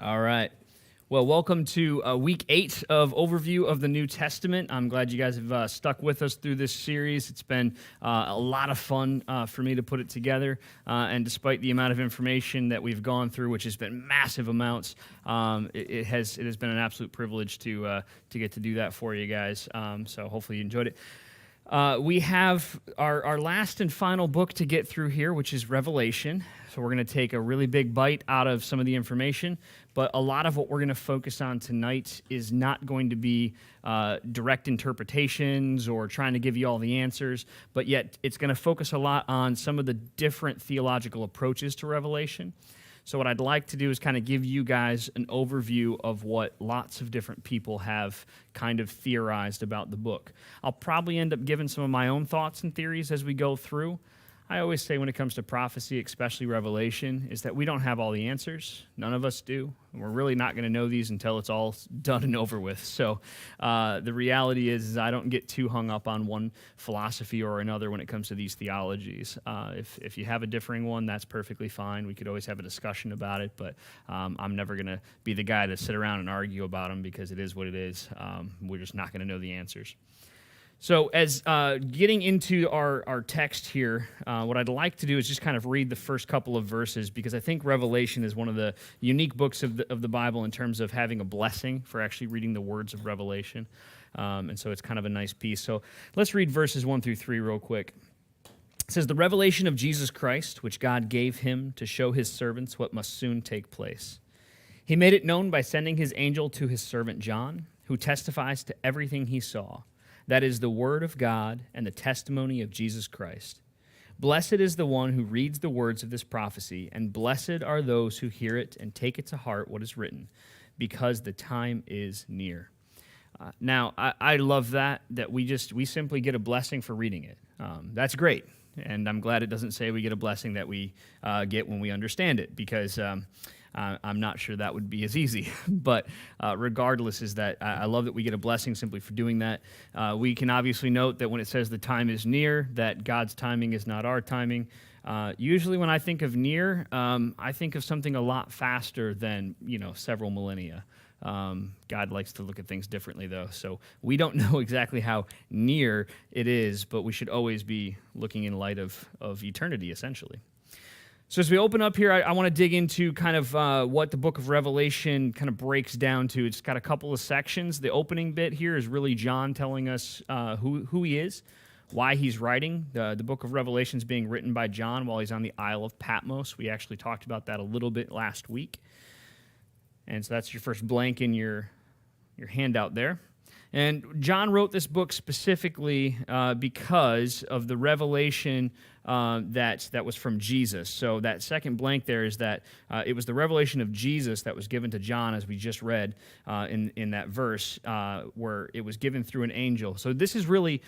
All right. Well, welcome to week 8 of Overview of the New Testament. I'm glad you guys have stuck with us through this series. It's been a lot of fun for me to put it together. And despite the amount of information that we've gone through, which has been massive amounts, it has been an absolute privilege to get to do that for you guys. So hopefully you enjoyed it. We have our last and final book to get through here, which is Revelation. So we're going to take a really big bite out of some of the information, but a lot of what we're going to focus on tonight is not going to be direct interpretations or trying to give you all the answers, but yet it's going to focus a lot on some of the different theological approaches to Revelation. So what I'd like to do is kind of give you guys an overview of what lots of different people have kind of theorized about the book. I'll probably end up giving some of my own thoughts and theories as we go through. I always say when it comes to prophecy, especially Revelation, is that we don't have all the answers. None of us do. And we're really not going to know these until it's all done and over with. So the reality is I don't get too hung up on one philosophy or another when it comes to these theologies. If you have a differing one, that's perfectly fine. We could always have a discussion about it, but I'm never going to be the guy to sit around and argue about them because it is what it is. We're just not going to know the answers. So as getting into our text here, what I'd like to do is just kind of read the first couple of verses because I think Revelation is one of the unique books of the Bible in terms of having a blessing for actually reading the words of Revelation. And so it's kind of a nice piece. So let's read verses 1 through 3 real quick. It says, "The revelation of Jesus Christ, which God gave him to show his servants what must soon take place. He made it known by sending his angel to his servant John, who testifies to everything he saw. That is the word of God and the testimony of Jesus Christ. Blessed is the one who reads the words of this prophecy, and blessed are those who hear it and take it to heart what is written, because the time is near." Now, I love that we simply get a blessing for reading it. That's great, and I'm glad it doesn't say we get a blessing that we get when we understand it, because I'm not sure that would be as easy, but regardless is that I love that we get a blessing simply for doing that. We can obviously note that when it says the time is near, that God's timing is not our timing. Usually when I think of near, I think of something a lot faster than, several millennia. God likes to look at things differently, though, so we don't know exactly how near it is, but we should always be looking in light of eternity, essentially. So as we open up here, I want to dig into kind of what the book of Revelation kind of breaks down to. It's got a couple of sections. The opening bit here is really John telling us who he is, why he's writing. The book of Revelation is being written by John while he's on the Isle of Patmos. We actually talked about that a little bit last week. And so that's your first blank in your handout there. And John wrote this book specifically because of the revelation that was from Jesus. So that second blank there is that it was the revelation of Jesus that was given to John, as we just read in that verse, where it was given through an angel. So this is really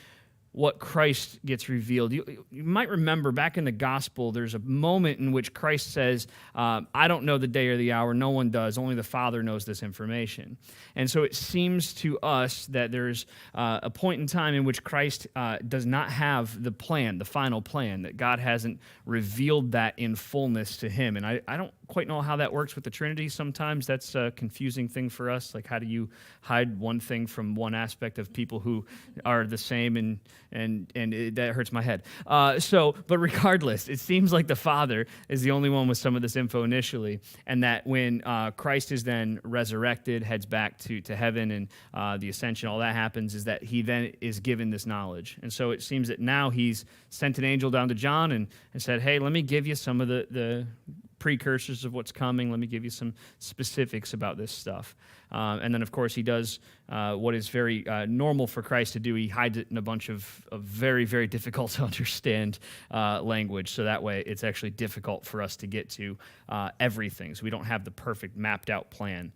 what Christ gets revealed. You might remember back in the gospel, there's a moment in which Christ says, I don't know the day or the hour, no one does, only the Father knows this information. And so it seems to us that there's a point in time in which Christ does not have the plan, the final plan, that God hasn't revealed that in fullness to him. And I don't quite know how that works with the Trinity. Sometimes that's a confusing thing for us. Like, how do you hide one thing from one aspect of people who are the same? And that hurts my head. But regardless, it seems like the Father is the only one with some of this info initially, and that when Christ is then resurrected, heads back to heaven, and the ascension, all that happens, is that he then is given this knowledge. And so it seems that now he's sent an angel down to John and said, hey, let me give you some of the precursors of what's coming. Let me give you some specifics about this stuff. And then, of course, he does what is very normal for Christ to do. He hides it in a bunch of very, very difficult to understand language. So that way it's actually difficult for us to get to everything. So we don't have the perfect mapped out plan.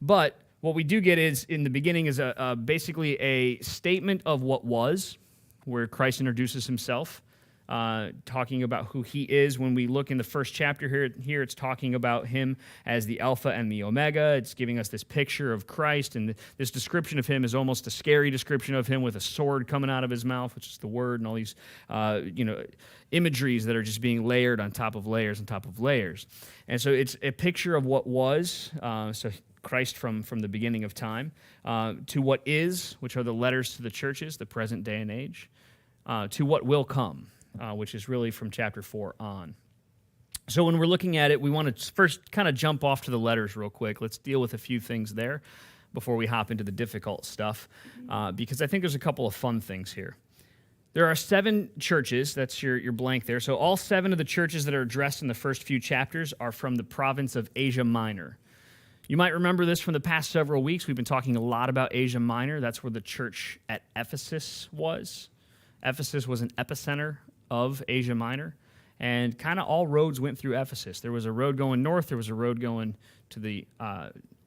But what we do get is, in the beginning, is basically a statement of what was, where Christ introduces himself. talking about who he is. When we look in the first chapter here it's talking about him as the Alpha and the Omega. It's giving us this picture of Christ, and this description of him is almost a scary description of him with a sword coming out of his mouth, which is the word, and all these imageries that are just being layered on top of layers on top of layers. And so it's a picture of what was, so Christ from the beginning of time, to what is, which are the letters to the churches, the present day and age, to what will come, which is really from chapter 4 on. So when we're looking at it, we want to first kind of jump off to the letters real quick. Let's deal with a few things there before we hop into the difficult stuff, because I think there's a couple of fun things here. There are 7 churches, that's your blank there. So all 7 of the churches that are addressed in the first few chapters are from the province of Asia Minor. You might remember this from the past several weeks. We've been talking a lot about Asia Minor. That's where the church at Ephesus was. Ephesus was an epicenter of Asia Minor, and kind of all roads went through Ephesus. There was a road going north, there was a road going to the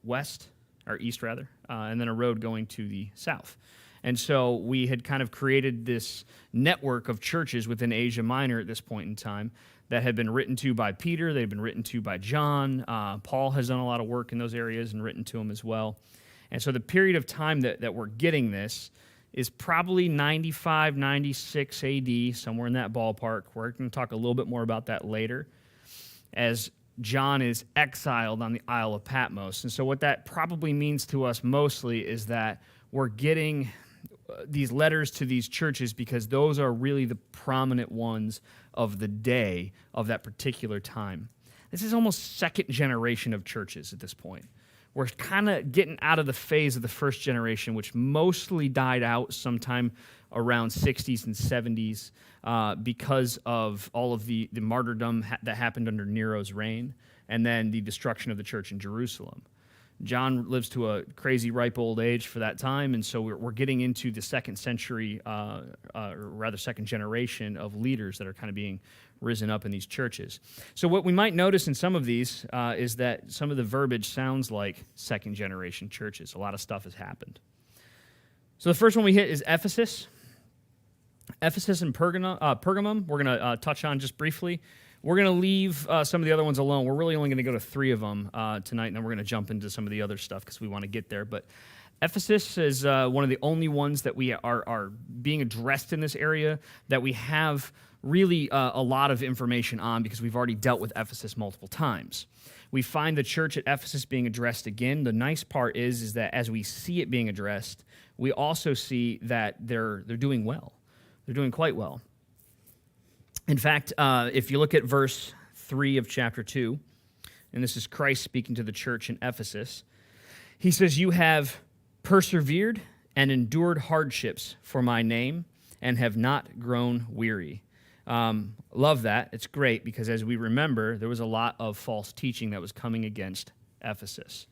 west, or east rather, and then a road going to the south. And so we had kind of created this network of churches within Asia Minor at this point in time that had been written to by Peter, they've been written to by John. Paul has done a lot of work in those areas and written to them as well. And so the period of time that we're getting this is probably 95, 96 AD, somewhere in that ballpark. We're going to talk a little bit more about that later, as John is exiled on the Isle of Patmos. And so what that probably means to us mostly is that we're getting these letters to these churches because those are really the prominent ones of the day of that particular time. This is almost second generation of churches at this point. We're kind of getting out of the phase of the first generation, which mostly died out sometime around 60s and 70s because of all of the martyrdom that happened under Nero's reign, and then the destruction of the church in Jerusalem. John lives to a crazy ripe old age for that time, and so we're getting into the second century, or rather second generation of leaders that are kind of being risen up in these churches. So what we might notice in some of these is that some of the verbiage sounds like second generation churches. A lot of stuff has happened. So the first one we hit is Ephesus. Ephesus and Pergamum, we're going to touch on just briefly. We're going to leave some of the other ones alone. We're really only going to go to 3 of them tonight, and then we're going to jump into some of the other stuff because we want to get there. But Ephesus is one of the only ones that we are being addressed in this area that we have really a lot of information on because we've already dealt with Ephesus multiple times. We find the church at Ephesus being addressed again. The nice part is that as we see it being addressed, we also see that they're doing well. They're doing quite well. In fact, if you look at verse 3 of chapter 2, and this is Christ speaking to the church in Ephesus, he says, "You have persevered and endured hardships for my name and have not grown weary." Love that. It's great because as we remember, there was a lot of false teaching that was coming against Ephesus.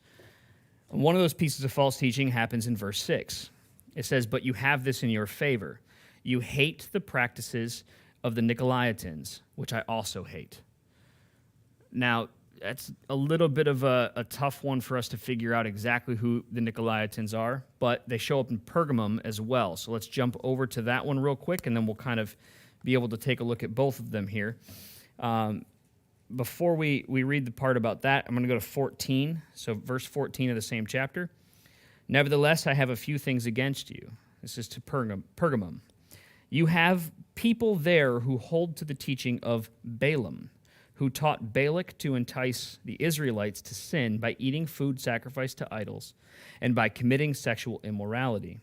And one of those pieces of false teaching happens in verse 6. It says, "But you have this in your favor. You hate the practices of the Nicolaitans, which I also hate." Now, that's a little bit of a tough one for us to figure out exactly who the Nicolaitans are, but they show up in Pergamum as well. So let's jump over to that one real quick, and then we'll kind of be able to take a look at both of them here. Before we read the part about that, I'm going to go to 14, so verse 14 of the same chapter. "Nevertheless, I have a few things against you." This is to Pergamum. "You have people there who hold to the teaching of Balaam, who taught Balak to entice the Israelites to sin by eating food sacrificed to idols and by committing sexual immorality.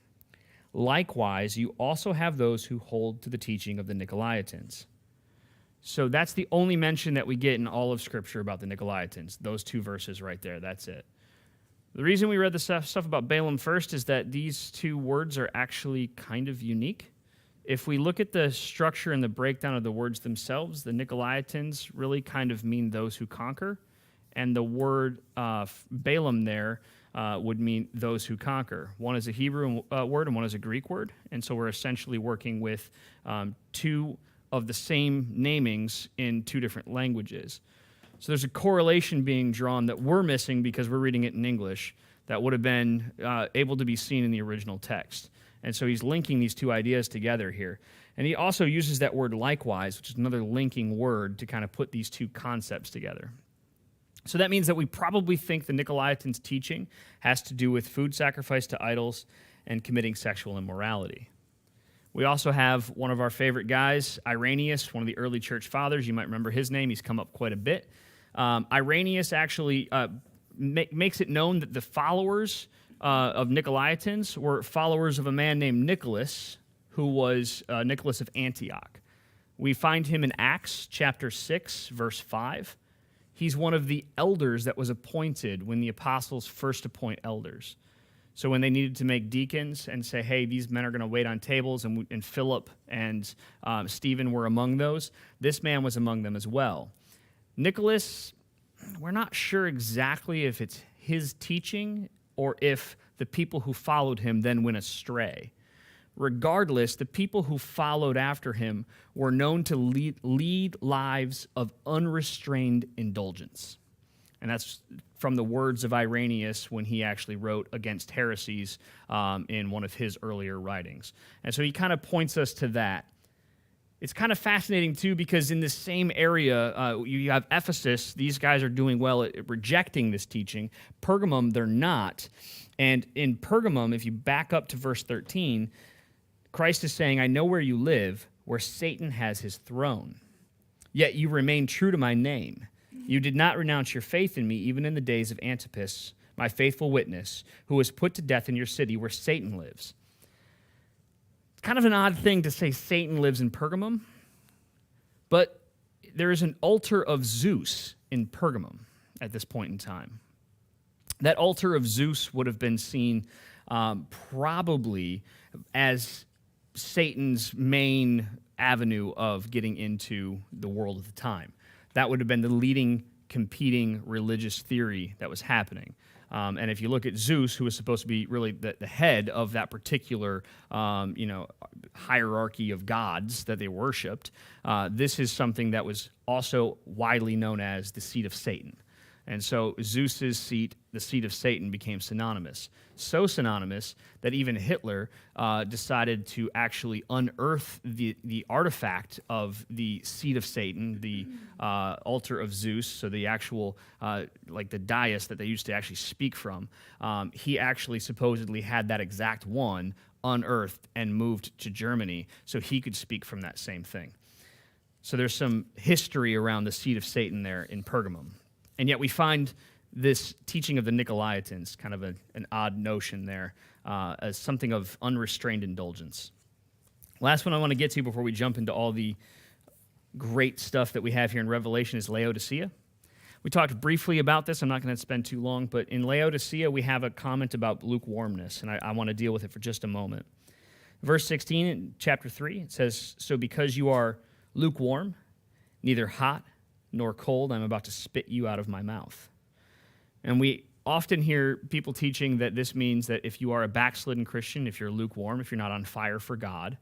Likewise, you also have those who hold to the teaching of the Nicolaitans." So that's the only mention that we get in all of Scripture about the Nicolaitans, those 2 verses right there. That's it. The reason we read the stuff about Balaam first is that these 2 words are actually kind of unique. If we look at the structure and the breakdown of the words themselves, the Nicolaitans really kind of mean those who conquer, and the word Balaam there would mean those who conquer. One is a Hebrew word and one is a Greek word, and so we're essentially working with 2 of the same namings in 2 different languages. So there's a correlation being drawn that we're missing because we're reading it in English that would have been able to be seen in the original text. And so he's linking these 2 ideas together here. And he also uses that word likewise, which is another linking word to kind of put these two concepts together. So that means that we probably think the Nicolaitans' teaching has to do with food sacrifice to idols and committing sexual immorality. We also have one of our favorite guys, Irenaeus, one of the early church fathers. You might remember his name. He's come up quite a bit. Irenaeus actually makes it known that the followers of Nicolaitans were followers of a man named Nicholas, who was Nicholas of Antioch. We find him in Acts chapter 6, verse 5. He's one of the elders that was appointed when the apostles first appoint elders. So when they needed to make deacons and say, hey, these men are going to wait on tables, and Philip and Stephen were among those, this man was among them as well. Nicholas, we're not sure exactly if it's his teaching or if the people who followed him then went astray. Regardless, the people who followed after him were known to lead lives of unrestrained indulgence. And that's from the words of Irenaeus when he actually wrote against heresies in one of his earlier writings. And so he kind of points us to that. It's kind of fascinating, too, because in the same area, you have Ephesus. These guys are doing well at rejecting this teaching. Pergamum, they're not. And in Pergamum, if you back up to verse 13, Christ is saying, I know where you live, where Satan has his throne. Yet you remain true to my name. You did not renounce your faith in me, even in the days of Antipas, my faithful witness, who was put to death in your city where Satan lives. It's kind of an odd thing to say Satan lives in Pergamum, but there is an altar of Zeus in Pergamum at this point in time. That altar of Zeus would have been seen probably as Satan's main avenue of getting into the world at the time. That would have been the leading competing religious theory that was happening. And if you look at Zeus, who was supposed to be really the head of that particular hierarchy of gods that they worshipped, this is something that was also widely known as the seat of Satan. And so Zeus's seat, the seat of Satan, became synonymous. So synonymous that even Hitler decided to actually unearth the artifact of the seat of Satan, the altar of Zeus, so the actual, like the dais that they used to actually speak from. He actually supposedly had that exact one unearthed and moved to Germany so he could speak from that same thing. So there's some history around the seat of Satan there in Pergamum. And yet we find this teaching of the Nicolaitans, kind of an odd notion there, as something of unrestrained indulgence. Last one I want to get to before we jump into all the great stuff that we have here in Revelation is Laodicea. We talked briefly about this. I'm not going to spend too long, but in Laodicea we have a comment about lukewarmness, and I want to deal with it for just a moment. Verse 16 in chapter 3, it says, so because you are lukewarm, neither hot nor cold, I'm about to spit you out of my mouth. And we often hear people teaching that this means that if you are a backslidden Christian, if you're lukewarm, if you're not on fire for God,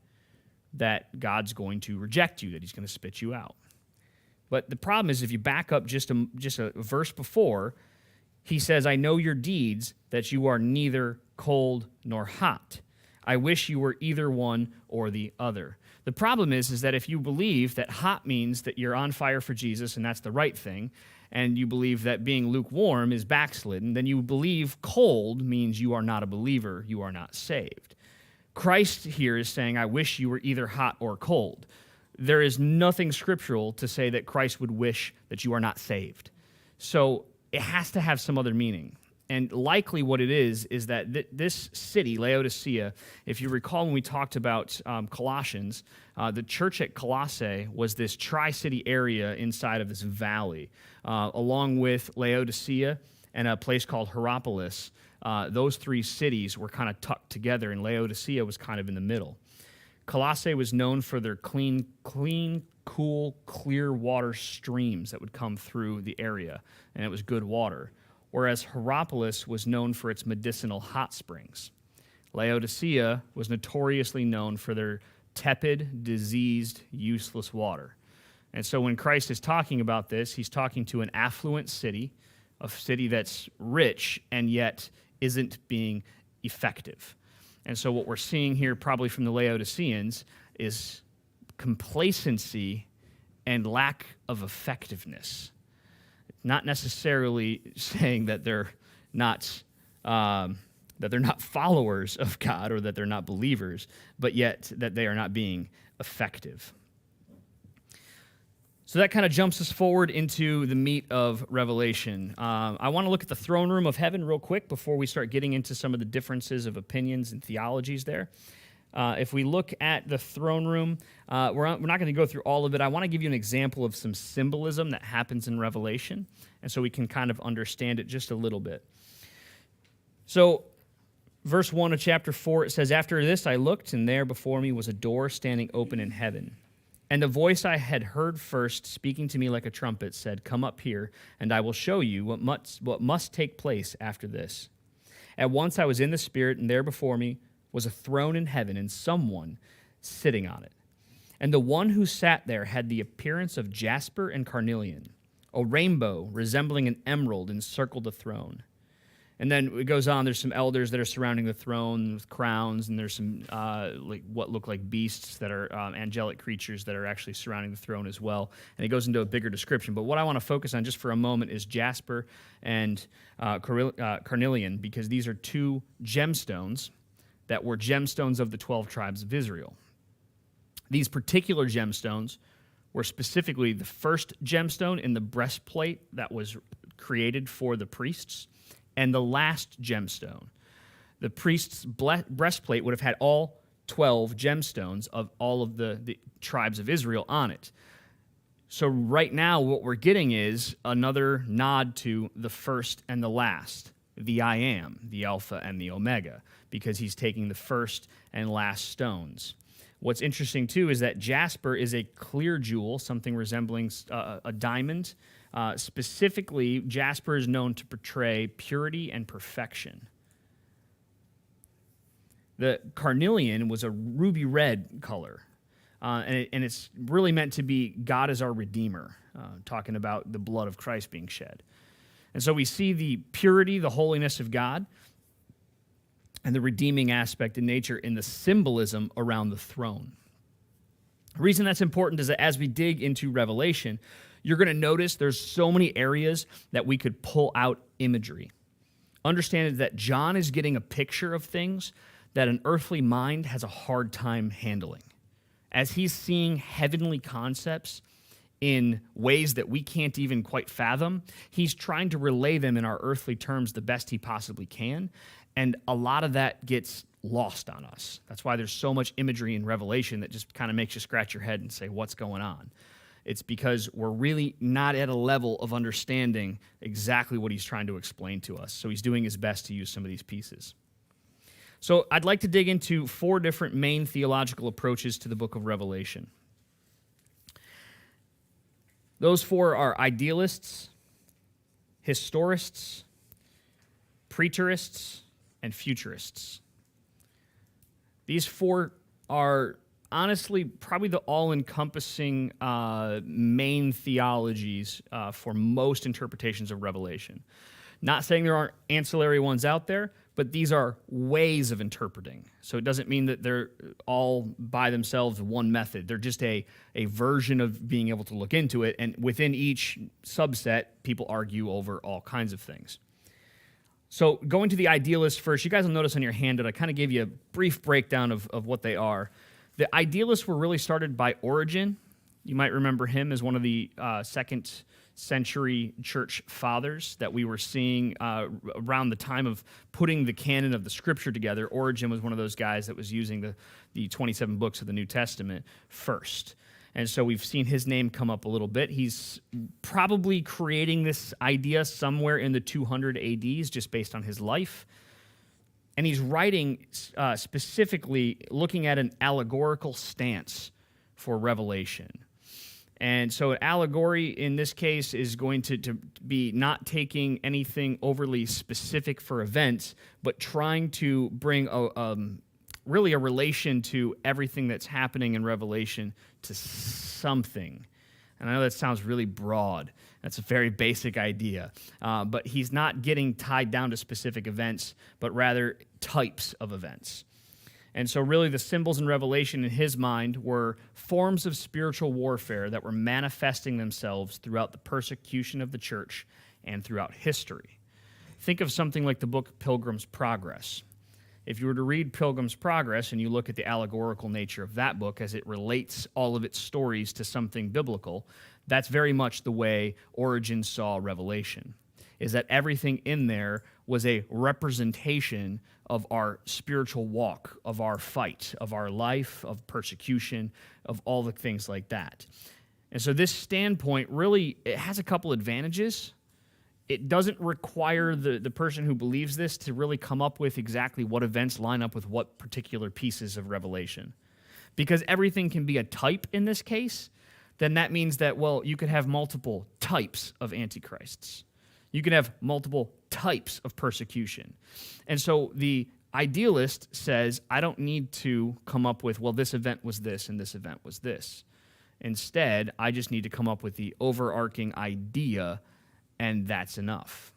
that God's going to reject you, that he's going to spit you out. But the problem is if you back up just a verse before, he says, I know your deeds, that you are neither cold nor hot. I wish you were either one or the other. The problem is that if you believe that hot means that you're on fire for Jesus and that's the right thing, and you believe that being lukewarm is backslidden, then you believe cold means you are not a believer, you are not saved. Christ here is saying, I wish you were either hot or cold. There is nothing scriptural to say that Christ would wish that you are not saved. So it has to have some other meaning. And likely what it is that this city, Laodicea, if you recall when we talked about Colossians, the church at Colossae was this tri-city area inside of this valley, along with Laodicea and a place called Hierapolis. Those three cities were kind of tucked together, and Laodicea was kind of in the middle. Colossae was known for their clean, cool, clear water streams that would come through the area, and it was good water. Whereas Hierapolis was known for its medicinal hot springs. Laodicea was notoriously known for their tepid, diseased, useless water. And so when Christ is talking about this, he's talking to an affluent city, a city that's rich and yet isn't being effective. And so what we're seeing here probably from the Laodiceans is complacency and lack of effectiveness. Not necessarily saying that they're not followers of God or that they're not believers, but yet that they are not being effective. So that kind of jumps us forward into the meat of Revelation. I want to look at the throne room of heaven real quick before we start getting into some of the differences of opinions and theologies there. If we look at the throne room, we're not going to go through all of it. I want to give you an example of some symbolism that happens in Revelation, and so we can kind of understand it just a little bit. So, verse 1 of chapter 4, it says, "After this I looked, and there before me was a door standing open in heaven. And the voice I had heard first, speaking to me like a trumpet, said, 'Come up here, and I will show you what must take place after this.' At once I was in the Spirit, and there before me was a throne in heaven, and someone sitting on it. And the one who sat there had the appearance of jasper and carnelian. A rainbow resembling an emerald encircled the throne." And then it goes on, there's some elders that are surrounding the throne with crowns, and there's some like what look like beasts that are angelic creatures that are actually surrounding the throne as well. And it goes into a bigger description. But what I want to focus on just for a moment is jasper and carnelian, because these are two gemstones that were gemstones of the 12 tribes of Israel. These particular gemstones were specifically the first gemstone in the breastplate that was created for the priests, and the last gemstone. The priest's breastplate would have had all 12 gemstones of all of the tribes of Israel on it. So right now what we're getting is another nod to the first and the last, the I Am, the Alpha and the Omega, because he's taking the first and last stones. What's interesting, too, is that jasper is a clear jewel, something resembling a diamond. Specifically, jasper is known to portray purity and perfection. The carnelian was a ruby red color, and it's really meant to be God as our Redeemer, talking about the blood of Christ being shed. And so we see the purity, the holiness of God, and the redeeming aspect in nature in the symbolism around the throne. The reason that's important is that as we dig into Revelation, you're going to notice there's so many areas that we could pull out imagery. Understand that John is getting a picture of things that an earthly mind has a hard time handling. As he's seeing heavenly concepts in ways that we can't even quite fathom, he's trying to relay them in our earthly terms the best he possibly can, and a lot of that gets lost on us. That's why there's so much imagery in Revelation that just kind of makes you scratch your head and say, what's going on? It's because we're really not at a level of understanding exactly what he's trying to explain to us. So he's doing his best to use some of these pieces. So I'd like to dig into 4 different main theological approaches to the book of Revelation. Those 4 are idealists, historists, preterists, and futurists. These 4 are honestly probably the all-encompassing main theologies for most interpretations of Revelation. Not saying there aren't ancillary ones out there, but these are ways of interpreting. So it doesn't mean that they're all by themselves one method. They're just a version of being able to look into it, and within each subset, people argue over all kinds of things. So going to the idealists first, you guys will notice on your handout, I kind of gave you a brief breakdown of what they are. The idealists were really started by Origen. You might remember him as one of the second century church fathers that we were seeing around the time of putting the canon of the scripture together. Origen was one of those guys that was using the 27 books of the New Testament first. And so we've seen his name come up a little bit. He's probably creating this idea somewhere in the 200 ADs just based on his life. And he's writing specifically looking at an allegorical stance for Revelation. And so an allegory in this case is going to be not taking anything overly specific for events, but trying to bring really a relation to everything that's happening in Revelation to something. And I know that sounds really broad. That's a very basic idea. But he's not getting tied down to specific events, but rather types of events. And so really the symbols in Revelation in his mind were forms of spiritual warfare that were manifesting themselves throughout the persecution of the church and throughout history. Think of something like the book Pilgrim's Progress. If you were to read Pilgrim's Progress and you look at the allegorical nature of that book as it relates all of its stories to something biblical, that's very much the way Origen saw Revelation, is that everything in there was a representation of our spiritual walk, of our fight, of our life, of persecution, of all the things like that. And so this standpoint really, it has a couple advantages. It doesn't require the person who believes this to really come up with exactly what events line up with what particular pieces of Revelation. Because everything can be a type in this case, then that means that, well, you could have multiple types of antichrists. You can have multiple types of persecution. And so the idealist says, I don't need to come up with, well, this event was this and this event was this. Instead, I just need to come up with the overarching idea, and that's enough.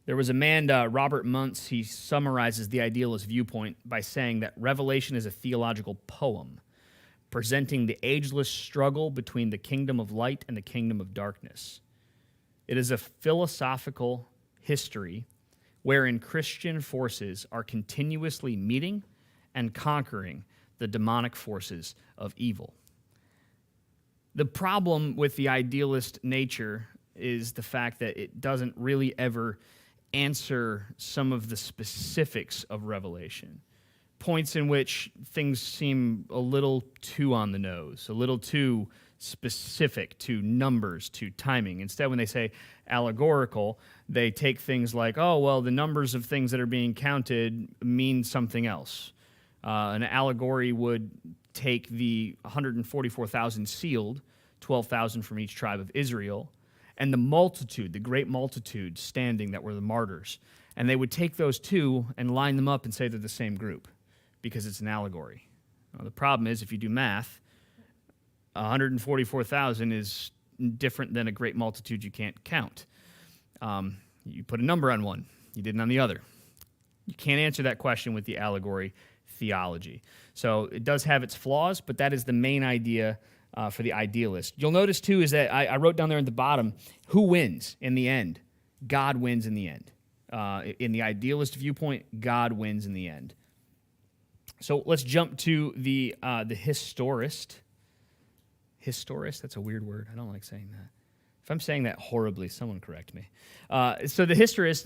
There was a man, Robert Muntz, he summarizes the idealist viewpoint by saying that Revelation is a theological poem, presenting the ageless struggle between the kingdom of light and the kingdom of darkness. It is a philosophical history wherein Christian forces are continuously meeting and conquering the demonic forces of evil. The problem with the idealist nature is the fact that it doesn't really ever answer some of the specifics of Revelation. Points in which things seem a little too on the nose, a little too specific to numbers, to timing. Instead, when they say allegorical, they take things like, oh, well, the numbers of things that are being counted mean something else. An allegory would take the 144,000 sealed, 12,000 from each tribe of Israel, and the multitude, the great multitude standing that were the martyrs. And they would take those two and line them up and say they're the same group because it's an allegory. Well, the problem is, if you do math, 144,000 is different than a great multitude you can't count. You put a number on one, you didn't on the other. You can't answer that question with the allegory theology. So it does have its flaws, but that is the main idea for the idealist. You'll notice, too, is that I wrote down there at the bottom, who wins in the end? God wins in the end. In the idealist viewpoint, God wins in the end. So let's jump to the historist. Historist? That's a weird word. I don't like saying that. If I'm saying that horribly, someone correct me. So the historist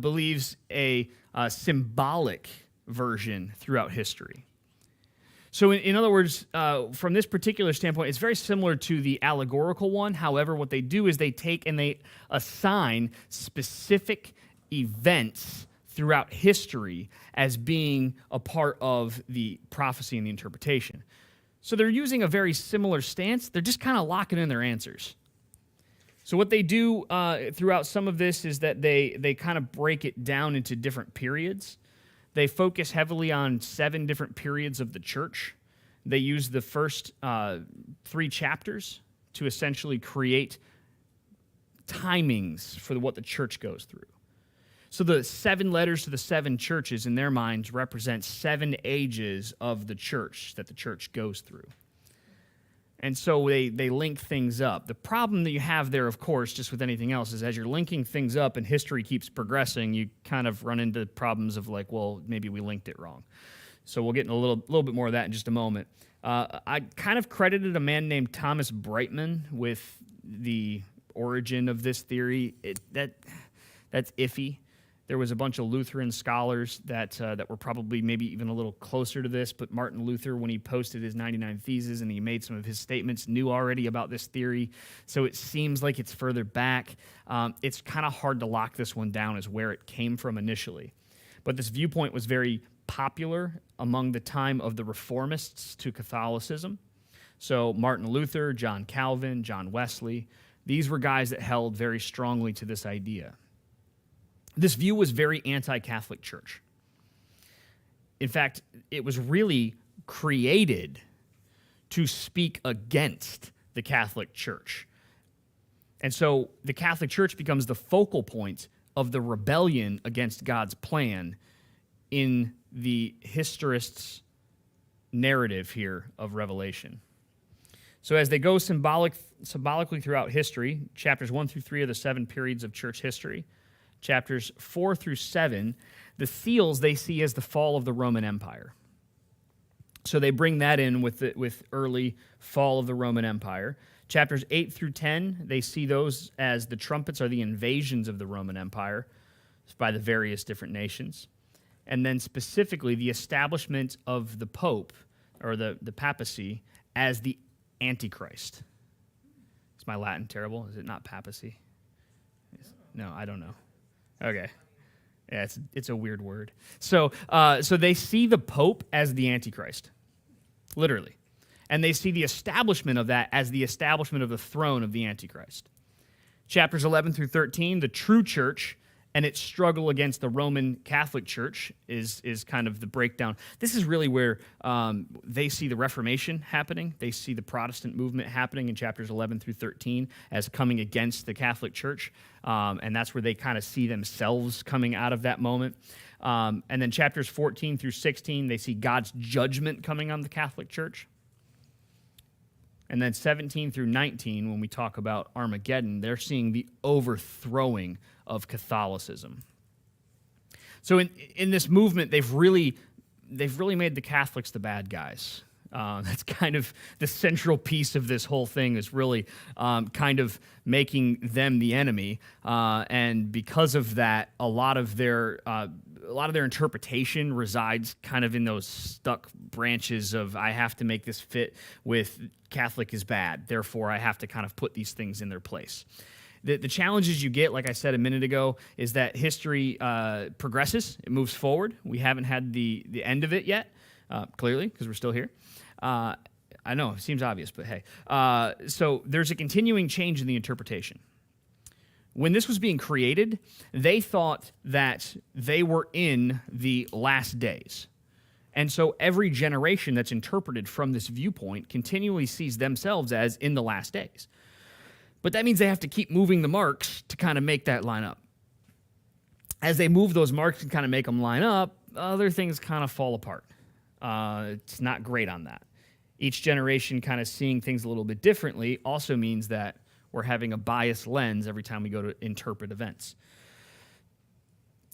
believes a symbolic version throughout history. So in other words, from this particular standpoint, it's very similar to the allegorical one. However, what they do is they take and they assign specific events throughout history as being a part of the prophecy and the interpretation. So they're using a very similar stance. They're just kind of locking in their answers. So what they do throughout some of this is that they kind of break it down into different periods. They focus heavily on 7 different periods of the church. They use the first 3 chapters to essentially create timings for what the church goes through. So the 7 letters to the 7 churches in their minds represent 7 ages of the church that the church goes through. And so they link things up. The problem that you have there, of course, just with anything else, is as you're linking things up and history keeps progressing, you kind of run into problems of like, well, maybe we linked it wrong. So we'll get in a little bit more of that in just a moment. I kind of credited a man named Thomas Brightman with the origin of this theory. That's iffy. There was a bunch of Lutheran scholars that were probably maybe even a little closer to this, but Martin Luther, when he posted his 99 Theses and he made some of his statements, knew already about this theory, so it seems like it's further back. It's kind of hard to lock this one down as where it came from initially. But this viewpoint was very popular among the time of the Reformists to Catholicism. So Martin Luther, John Calvin, John Wesley, these were guys that held very strongly to this idea. This view was very anti-Catholic Church. In fact, it was really created to speak against the Catholic Church. And so the Catholic Church becomes the focal point of the rebellion against God's plan in the historists' narrative here of Revelation. So as they go symbolically throughout history, chapters 1 through 3 are the 7 periods of church history. Chapters 4 through 7, the seals they see as the fall of the Roman Empire. So they bring that in with early fall of the Roman Empire. Chapters 8 through 10, they see those as the trumpets are the invasions of the Roman Empire by the various different nations. And then specifically the establishment of the Pope, or the papacy, as the Antichrist. Is my Latin terrible? Is it not papacy? No, I don't know. Okay. Yeah, it's a weird word. So they see the Pope as the Antichrist, literally. And they see the establishment of that as the establishment of the throne of the Antichrist. Chapters 11 through 13, the true church and its struggle against the Roman Catholic Church is kind of the breakdown. This is really where they see the Reformation happening. They see the Protestant movement happening in chapters 11 through 13 as coming against the Catholic Church, and that's where they kind of see themselves coming out of that moment. And then chapters 14 through 16, they see God's judgment coming on the Catholic Church. And then 17 through 19, when we talk about Armageddon, they're seeing the overthrowing of Catholicism. So in this movement, they've really made the Catholics the bad guys. That's kind of the central piece of this whole thing, is really kind of making them the enemy. And because of that, a lot of their interpretation resides kind of in those stuck branches of, I have to make this fit with Catholic is bad, therefore I have to kind of put these things in their place. The challenges you get, like I said a minute ago, is that history progresses, it moves forward. We haven't had the end of it yet, clearly, because we're still here. I know, it seems obvious, but hey. So there's a continuing change in the interpretation. When this was being created, they thought that they were in the last days. And so every generation that's interpreted from this viewpoint continually sees themselves as in the last days. But that means they have to keep moving the marks to kind of make that line up. As they move those marks and kind of make them line up, other things kind of fall apart. It's not great on that. Each generation kind of seeing things a little bit differently also means that we're having a biased lens every time we go to interpret events.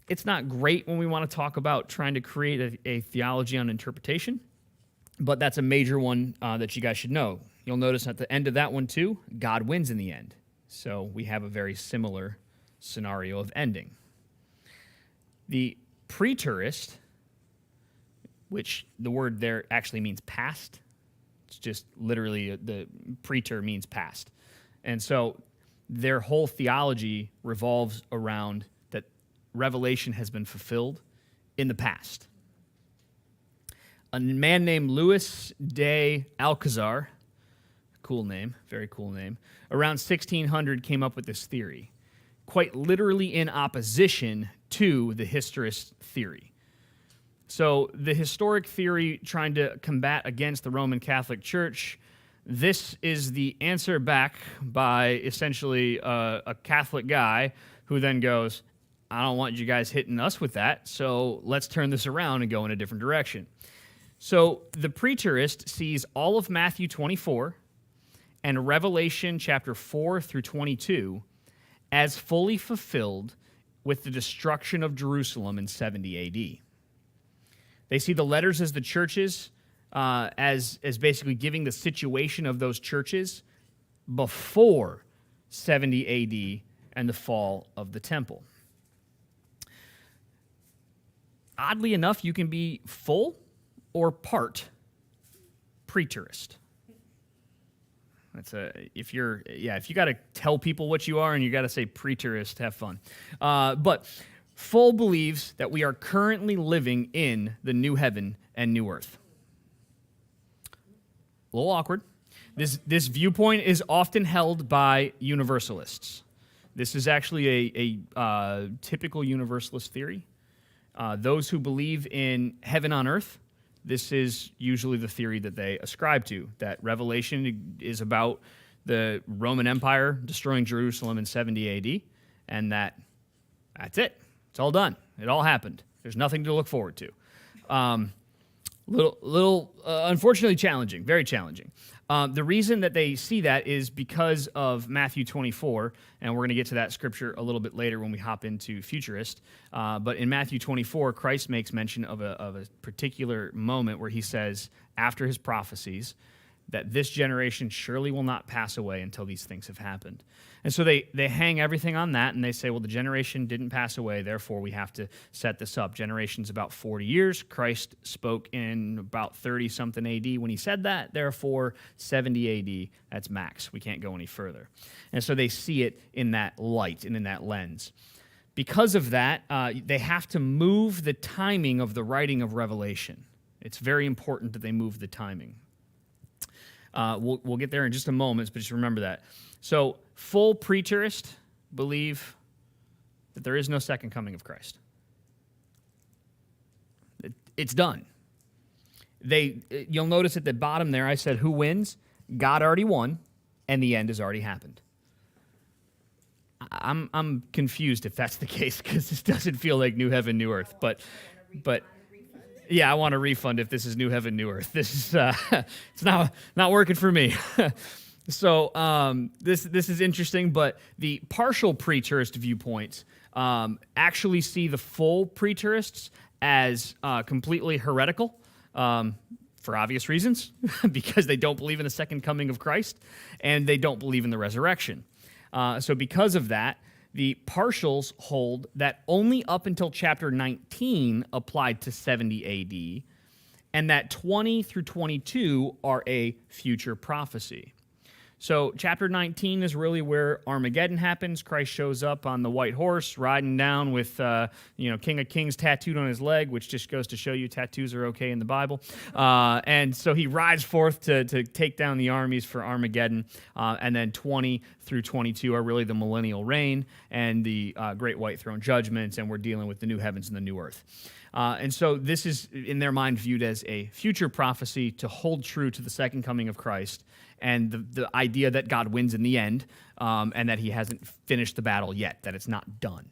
It's not great when we want to talk about trying to create a theology on interpretation, but that's a major one that you guys should know. You'll notice at the end of that one too, God wins in the end. So we have a very similar scenario of ending. The preterist, which the word there actually means past. It's just literally the preter means past. And so their whole theology revolves around that Revelation has been fulfilled in the past. A man named Louis de Alcazar, cool name, very cool name, around 1600 came up with this theory, quite literally in opposition to the historist theory. So the historic theory trying to combat against the Roman Catholic Church, this is the answer back by essentially a Catholic guy who then goes, I don't want you guys hitting us with that, so let's turn this around and go in a different direction. So the preterist sees all of Matthew 24 and Revelation chapter 4 through 22 as fully fulfilled with the destruction of Jerusalem in 70 A.D. They see the letters as the churches as basically giving the situation of those churches before 70 A.D. and the fall of the temple. Oddly enough, you can be full or part preterist. If you got to tell people what you are and you got to say preterist, have fun. But full believes that we are currently living in the new heaven and new earth. A little awkward. This viewpoint is often held by universalists. This is actually a typical universalist theory. Those who believe in heaven on earth, this is usually the theory that they ascribe to, that Revelation is about the Roman Empire destroying Jerusalem in 70 AD, and that's it. It's all done. It all happened. There's nothing to look forward to. Unfortunately challenging, very challenging. The reason that they see that is because of Matthew 24, and we're going to get to that scripture a little bit later when we hop into futurist. But in Matthew 24, Christ makes mention of a particular moment where he says, after his prophecies, that this generation surely will not pass away until these things have happened. And so they hang everything on that, and they say, well, the generation didn't pass away, therefore we have to set this up. Generation's about 40 years. Christ spoke in about 30-something AD when he said that, therefore 70 AD, that's max. We can't go any further. And so they see it in that light and in that lens. Because of that, they have to move the timing of the writing of Revelation. It's very important that they move the timing. We'll get there in just a moment, but just remember that. So, full preterists believe that there is no second coming of Christ. It's done. You'll notice at the bottom there, I said, who wins? God already won, and the end has already happened. I'm confused if that's the case, because this doesn't feel like new heaven, new earth. But yeah, I want a refund if this is new heaven, new earth. This is it's not working for me. So this is interesting, but the partial preterist viewpoints actually see the full preterists as completely heretical for obvious reasons, because they don't believe in the second coming of Christ, and they don't believe in the resurrection. So because of that, the partials hold that only up until chapter 19 applied to 70 AD, and that 20 through 22 are a future prophecy. So chapter 19 is really where Armageddon happens. Christ shows up on the white horse, riding down with King of Kings tattooed on his leg, which just goes to show you tattoos are okay in the Bible. And so he rides forth to take down the armies for Armageddon. And then 20 through 22 are really the millennial reign and the great white throne judgments, and we're dealing with the new heavens and the new earth. And so this is, in their mind, viewed as a future prophecy to hold true to the second coming of Christ, and the idea that God wins in the end, and that he hasn't finished the battle yet, that it's not done.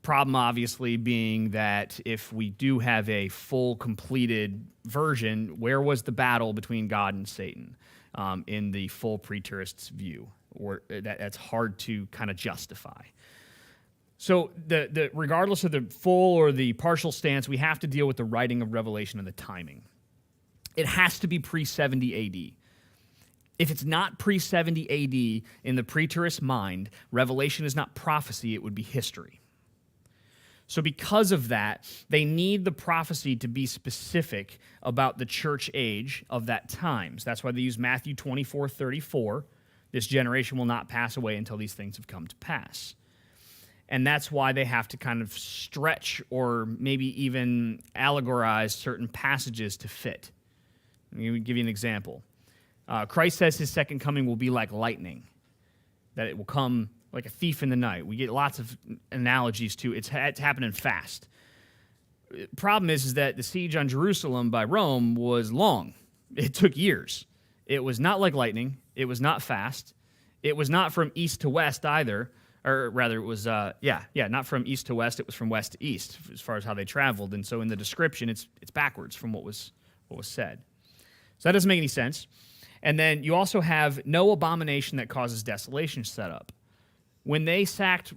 Problem, obviously, being that if we do have a full, completed version, where was the battle between God and Satan in the full preterist's view? Or that's hard to kind of justify. So regardless of the full or the partial stance, we have to deal with the writing of Revelation and the timing. It has to be pre-70 AD. If it's not pre-70 AD in the preterist mind, Revelation is not prophecy, it would be history. So because of that, they need the prophecy to be specific about the church age of that time. So that's why they use Matthew 24:34. This generation will not pass away until these things have come to pass. And that's why they have to kind of stretch or maybe even allegorize certain passages to fit. Let me give you an example. Christ says his second coming will be like lightning, that it will come like a thief in the night. We get lots of analogies to it's happening fast. Problem is that the siege on Jerusalem by Rome was long. It took years. It was not like lightning. It was not fast. It was not from east to west either. Or rather, it was, not from east to west. It was from west to east as far as how they traveled. And so in the description, it's backwards from what was said. So that doesn't make any sense. And then you also have no abomination that causes desolation set up. When they sacked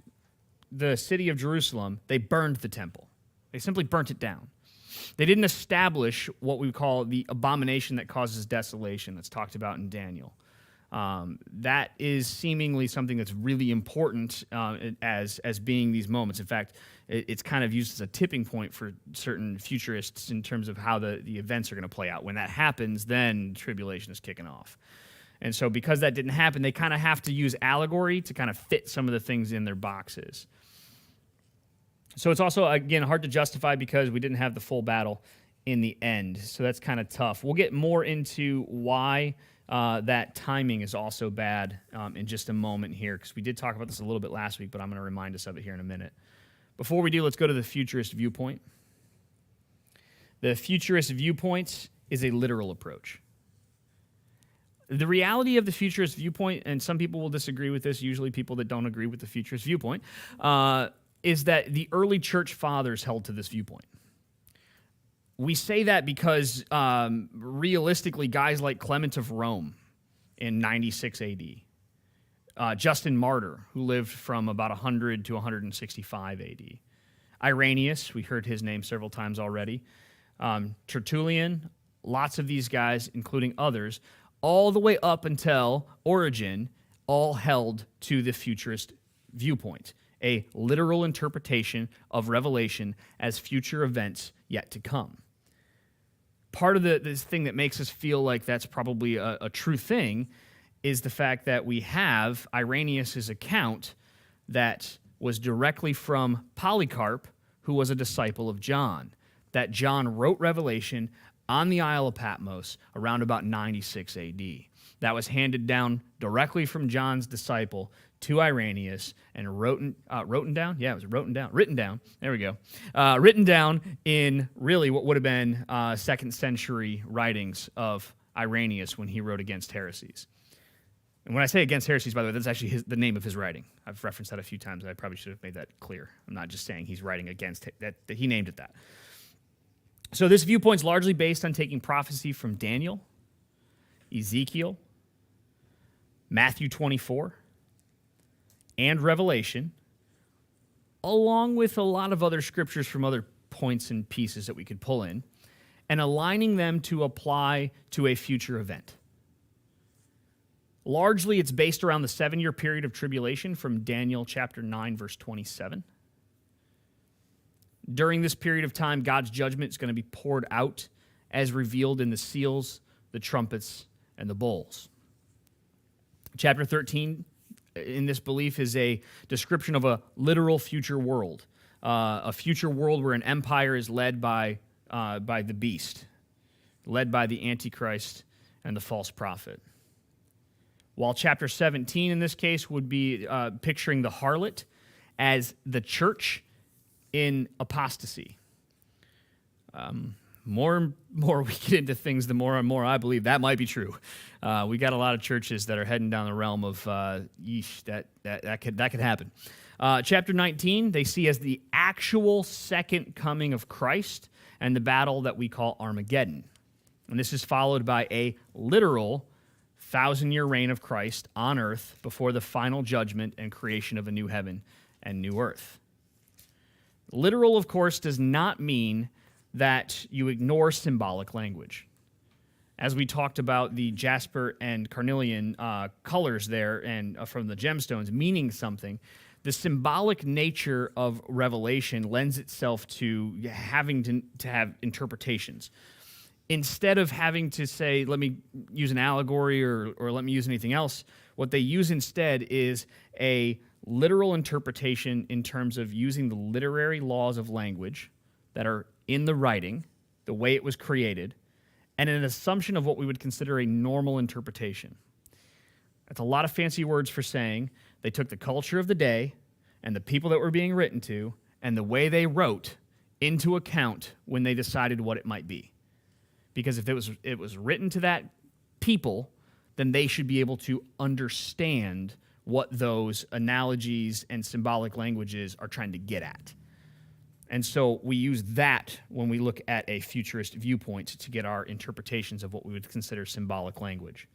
the city of Jerusalem, they burned the temple. They simply burnt it down. They didn't establish what we call the abomination that causes desolation that's talked about in Daniel. That is seemingly something that's really important as being these moments. In fact, it's kind of used as a tipping point for certain futurists in terms of how the events are going to play out. When that happens, then tribulation is kicking off. And so because that didn't happen, they kind of have to use allegory to kind of fit some of the things in their boxes. So it's also, again, hard to justify because we didn't have the full battle in the end. So that's kind of tough. We'll get more into why that timing is also bad in just a moment here, because we did talk about this a little bit last week, but I'm going to remind us of it here in a minute. Before we do, let's go to the futurist viewpoint. The futurist viewpoint is a literal approach. The reality of the futurist viewpoint, and some people will disagree with this, usually people that don't agree with the futurist viewpoint, is that the early church fathers held to this viewpoint. We say that because realistically, guys like Clement of Rome in 96 AD, Justin Martyr, who lived from about 100 to 165 AD, Irenaeus, we heard his name several times already, Tertullian, lots of these guys, including others, all the way up until Origen, all held to the futurist viewpoint, a literal interpretation of Revelation as future events yet to come. Part of this thing that makes us feel like that's probably a true thing is the fact that we have Irenaeus' account that was directly from Polycarp, who was a disciple of John, that John wrote Revelation on the Isle of Patmos around about 96 AD. That was handed down directly from John's disciple to Irenaeus and written down. There we go. Written down in really what would have been second century writings of Irenaeus when he wrote Against Heresies. And when I say Against Heresies, by the way, that's actually the name of his writing. I've referenced that a few times, and I probably should have made that clear. I'm not just saying he's writing against that he named it that. So this viewpoint's largely based on taking prophecy from Daniel, Ezekiel, Matthew 24, and Revelation, along with a lot of other scriptures from other points and pieces that we could pull in, and aligning them to apply to a future event. Largely, it's based around the 7-year period of tribulation from Daniel chapter 9, verse 27. During this period of time, God's judgment is going to be poured out as revealed in the seals, the trumpets, and the bowls. Chapter 13, in this belief, is a description of a literal future world, a future world where an empire is led by the beast, led by the Antichrist and the false prophet. While chapter 17, in this case, would be picturing the harlot as the church in apostasy. More and more we get into things, the more and more I believe that might be true. We got a lot of churches that are heading down the realm of, that could happen. Chapter 19, they see as the actual second coming of Christ and the battle that we call Armageddon. And this is followed by a literal 1,000-year reign of Christ on earth before the final judgment and creation of a new heaven and new earth. Literal, of course, does not mean that you ignore symbolic language. As we talked about the jasper and carnelian colors there and from the gemstones meaning something, the symbolic nature of Revelation lends itself to having to have interpretations. Instead of having to say, let me use an allegory or let me use anything else, what they use instead is a literal interpretation in terms of using the literary laws of language that are in the writing, the way it was created, and an assumption of what we would consider a normal interpretation. That's a lot of fancy words for saying they took the culture of the day and the people that were being written to and the way they wrote into account when they decided what it might be. Because if it was written to that people, then they should be able to understand what those analogies and symbolic languages are trying to get at. And so we use that when we look at a futurist viewpoint to get our interpretations of what we would consider symbolic language.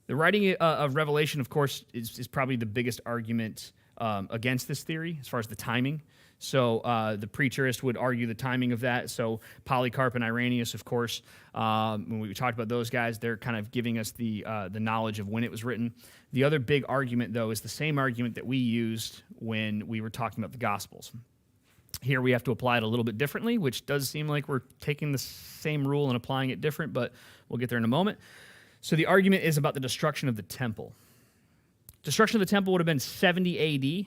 The writing of Revelation, of course, is probably the biggest argument against this theory as far as the timing. So the preterist would argue the timing of that. So Polycarp and Irenaeus, of course, when we talked about those guys, they're kind of giving us the knowledge of when it was written. The other big argument, though, is the same argument that we used when we were talking about the Gospels. Here we have to apply it a little bit differently, which does seem like we're taking the same rule and applying it different, but we'll get there in a moment. So the argument is about the destruction of the temple. Destruction of the temple would have been 70 AD.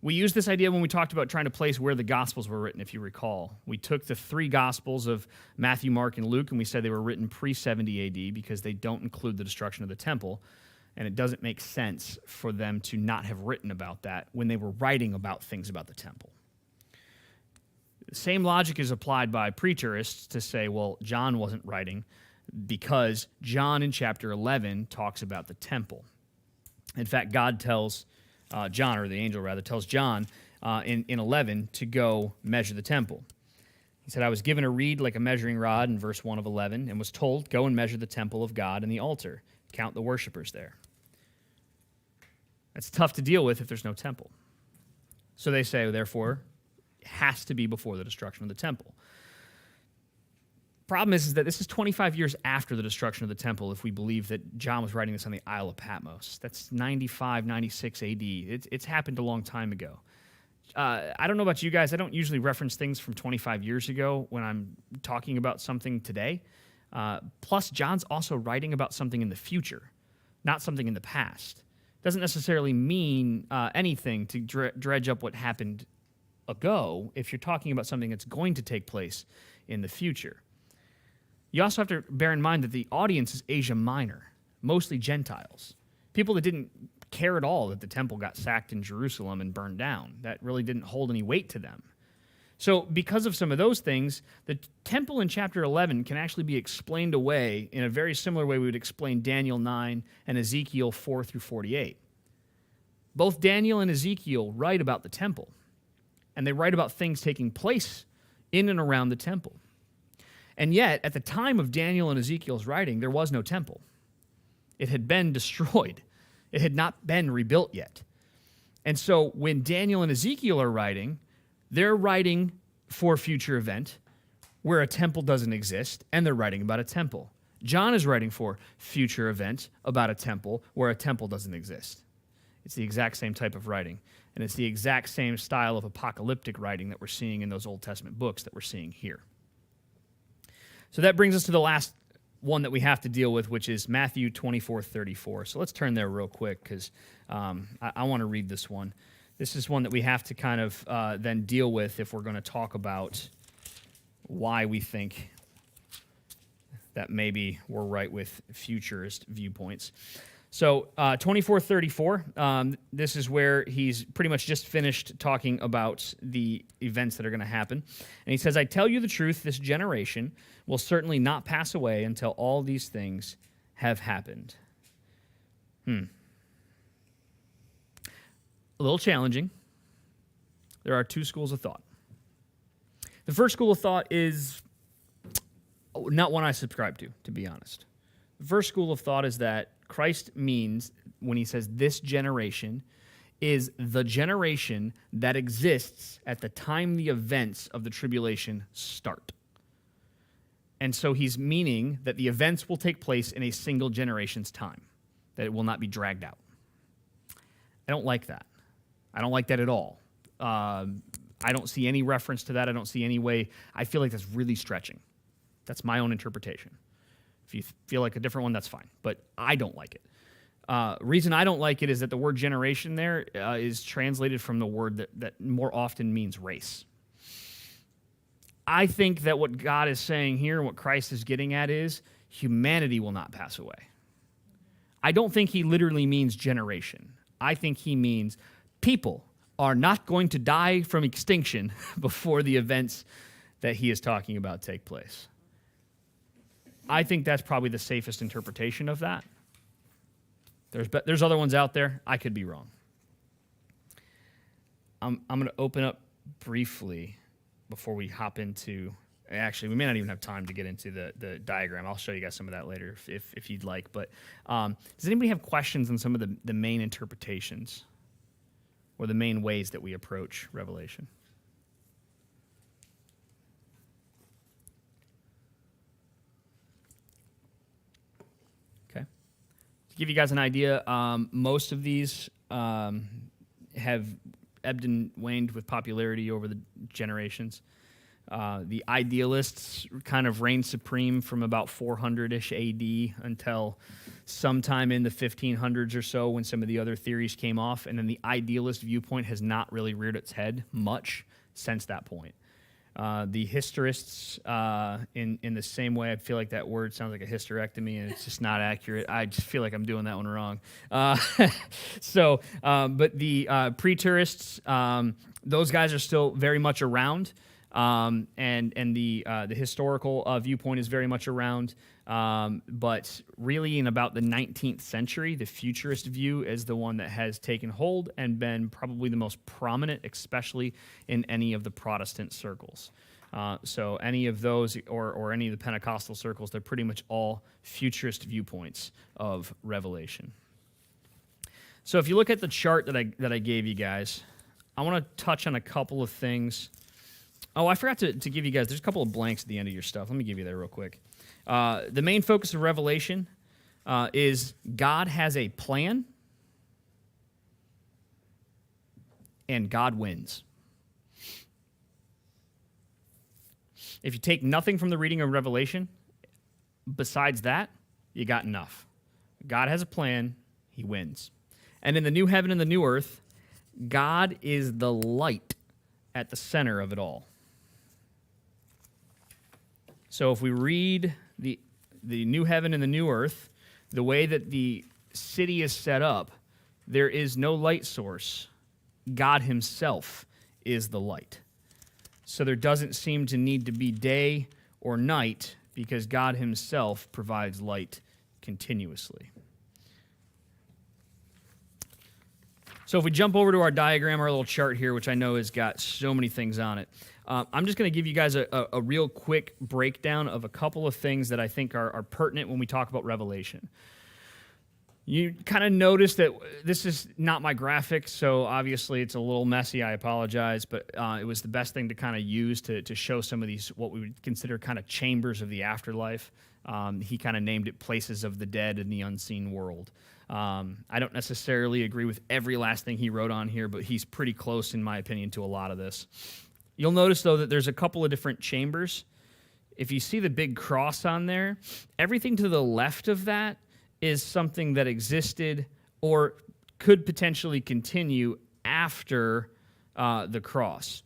We used this idea when we talked about trying to place where the Gospels were written, if you recall. We took the 3 Gospels of Matthew, Mark, and Luke, and we said they were written pre-70 AD because they don't include the destruction of the temple, and it doesn't make sense for them to not have written about that when they were writing about things about the temple. The same logic is applied by preterists to say, well, John wasn't writing because John in chapter 11 talks about the temple. In fact, God tells John, or the angel rather, tells John in 11 to go measure the temple. He said, I was given a reed like a measuring rod in verse 1 of 11 and was told, go and measure the temple of God and the altar. Count the worshipers there. That's tough to deal with if there's no temple. So they say, therefore, it has to be before the destruction of the temple. Problem is that this is 25 years after the destruction of the temple if we believe that John was writing this on the Isle of Patmos. That's 95, 96 AD. It's happened a long time ago. I don't know about you guys. I don't usually reference things from 25 years ago when I'm talking about something today. Plus, John's also writing about something in the future, not something in the past. Doesn't necessarily mean anything to dredge up what happened ago if you're talking about something that's going to take place in the future. You also have to bear in mind that the audience is Asia Minor, mostly Gentiles, people that didn't care at all that the temple got sacked in Jerusalem and burned down. That really didn't hold any weight to them. So because of some of those things, the temple in chapter 11 can actually be explained away in a very similar way we would explain Daniel 9 and Ezekiel 4 through 48. Both Daniel and Ezekiel write about the temple, and they write about things taking place in and around the temple. And yet, at the time of Daniel and Ezekiel's writing, there was no temple. It had been destroyed. It had not been rebuilt yet. And so when Daniel and Ezekiel are writing, they're writing for a future event where a temple doesn't exist, and they're writing about a temple. John is writing for future event about a temple where a temple doesn't exist. It's the exact same type of writing, and it's the exact same style of apocalyptic writing that we're seeing in those Old Testament books that we're seeing here. So that brings us to the last one that we have to deal with, which is Matthew 24:34. So let's turn there real quick because I want to read this one. This is one that we have to kind of then deal with if we're going to talk about why we think that maybe we're right with futurist viewpoints. So 24:34, this is where he's pretty much just finished talking about the events that are going to happen. And he says, I tell you the truth, this generation will certainly not pass away until all these things have happened. A little challenging. There are two schools of thought. The first school of thought is not one I subscribe to be honest. The first school of thought is that Christ means, when he says this generation, is the generation that exists at the time the events of the tribulation start. And so he's meaning that the events will take place in a single generation's time, that it will not be dragged out. I don't like that. I don't like that at all. I don't see any reference to that. I don't see any way. I feel like that's really stretching. That's my own interpretation. If you feel like a different one, that's fine. But I don't like it. Reason I don't like it is that the word generation there is translated from the word that more often means race. I think that what God is saying here and what Christ is getting at is humanity will not pass away. I don't think he literally means generation. I think he means people are not going to die from extinction before the events that he is talking about take place. I think that's probably the safest interpretation of that. There's other ones out there. I could be wrong. I'm going to open up briefly before we hop into... Actually, we may not even have time to get into the diagram. I'll show you guys some of that later if you'd like. But does anybody have questions on some of the main interpretations or the main ways that we approach Revelation? Okay. To give you guys an idea, most of these have ebbed and waned with popularity over the generations. The idealists kind of reigned supreme from about 400-ish AD until sometime in the 1500s or so when some of the other theories came off, and then the idealist viewpoint has not really reared its head much since that point. The historists, in the same way, I feel like that word sounds like a hysterectomy, and it's just not accurate. I just feel like I'm doing that one wrong. But the preturists, those guys are still very much around. And the historical viewpoint is very much around, but really in about the 19th century, the futurist view is the one that has taken hold and been probably the most prominent, especially in any of the Protestant circles. So any of those or any of the Pentecostal circles, they're pretty much all futurist viewpoints of Revelation. So if you look at the chart that I gave you guys, I want to touch on a couple of things. Oh, I forgot to give you guys, there's a couple of blanks at the end of your stuff. Let me give you that real quick. The main focus of Revelation is God has a plan and God wins. If you take nothing from the reading of Revelation, besides that, you got enough. God has a plan, he wins. And in the new heaven and the new earth, God is the light at the center of it all. So if we read the new heaven and the new earth, the way that the city is set up, there is no light source. God himself is the light. So there doesn't seem to need to be day or night because God himself provides light continuously. So if we jump over to our diagram, our little chart here, which I know has got so many things on it, I'm just going to give you guys a real quick breakdown of a couple of things that I think are pertinent when we talk about Revelation. You kind of notice that this is not my graphic, so obviously it's a little messy. I apologize, but it was the best thing to kind of use to show some of these, what we would consider kind of chambers of the afterlife. He kind of named it places of the dead in the unseen world. I don't necessarily agree with every last thing he wrote on here, but he's pretty close, in my opinion, to a lot of this. You'll notice, though, that there's a couple of different chambers. If you see the big cross on there, everything to the left of that is something that existed or could potentially continue after the cross.